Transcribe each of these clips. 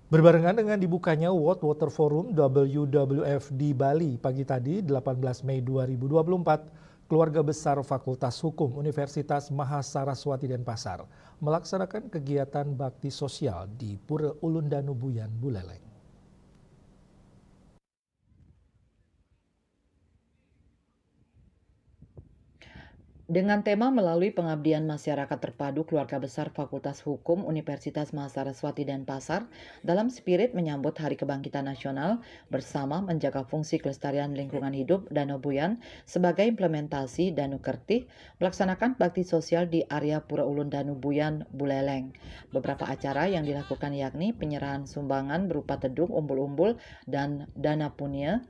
Berbarengan dengan dibukanya World Water Forum WWF di Bali pagi tadi 18 Mei 2024, keluarga besar Fakultas Hukum Universitas Mahasaraswati Denpasar melaksanakan kegiatan bakti sosial di Pura Ulun Danubuyan, Buleleng. Dengan tema melalui pengabdian masyarakat terpadu keluarga besar Fakultas Hukum Universitas Mahasaraswati Denpasar dalam spirit menyambut Hari Kebangkitan Nasional bersama menjaga fungsi kelestarian lingkungan hidup Danau Buyan sebagai implementasi Danu Kertih melaksanakan bakti sosial di area Pura Ulun Danubuyan, Buleleng. Beberapa acara yang dilakukan yakni penyerahan sumbangan berupa tedung umbul-umbul dan dana punya,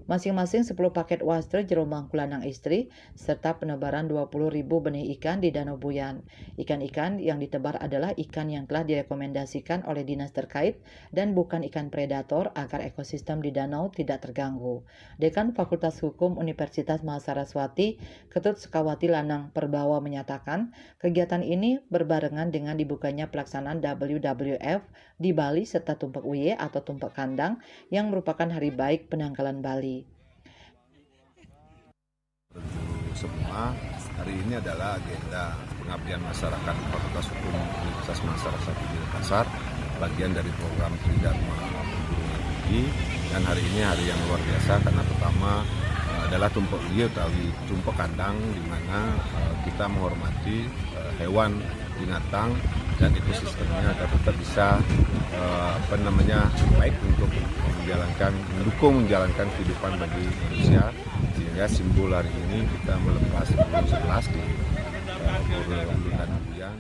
masing-masing 10 paket wastra jero mangkulanang istri, serta penebaran 20.000 benih ikan di Danau Buyan. Ikan-ikan yang ditebar adalah ikan yang telah direkomendasikan oleh dinas terkait dan bukan ikan predator agar ekosistem di danau tidak terganggu. Dekan Fakultas Hukum Universitas Mahasaraswati, Ketut Sekawati Lanang Perbawa menyatakan, kegiatan ini berbarengan dengan dibukanya pelaksanaan WWF di Bali serta Tumpak Uye atau Tumpak Kandang yang merupakan hari baik penanggalan Bali. Semua hari ini adalah agenda pengabdian masyarakat Fakultas Hukum Universitas Mahasaraswati Denpasar, bagian dari program Tridharma Perguruan Tinggi. Dan hari ini hari yang luar biasa karena pertama adalah Tumpak Uye atau Tumpak Kandang, di mana kita menghormati hewan, binatang dan ekosistemnya agar tetap bisa baik untuk mendukung menjalankan kehidupan bagi manusia, sehingga simbol hari ini kita melepas burung 11 di Pura Ulun Danubuyan.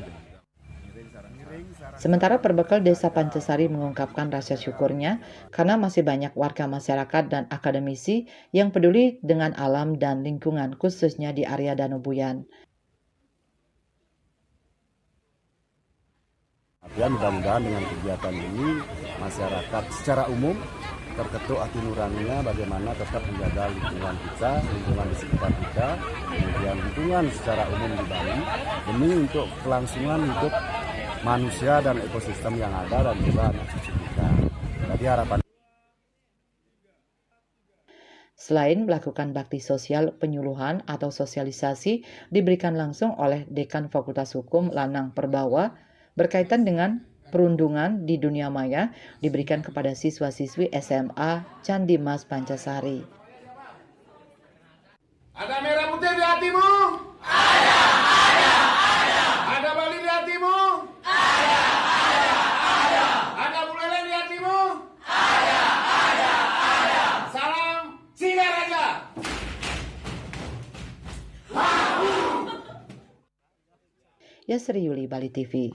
Sementara Perbekal Desa Pancasari mengungkapkan rasa syukurnya karena masih banyak warga masyarakat dan akademisi yang peduli dengan alam dan lingkungan khususnya di area Danau Buyan. Mudah-mudahan dengan kegiatan ini masyarakat secara umum terketuk hati nuraninya bagaimana tetap menjaga lingkungan kita, lingkungan di sekitar kita, kemudian lingkungan secara umum di Bali demi untuk kelangsungan hidup manusia dan ekosistem yang ada dan juga anak cucu kita. Jadi harapan. Selain melakukan bakti sosial, penyuluhan atau sosialisasi diberikan langsung oleh Dekan Fakultas Hukum Lanang Perbawa berkaitan dengan perundungan di dunia maya diberikan kepada siswa-siswi SMA Candi Mas Pancasari. Ada merah putih di hatimu? Ada. Ada Bali di hatimu? Ada. Ada Buleleng di hatimu? Ada. Salam Singaraja. Yasri Yuli, Bali TV.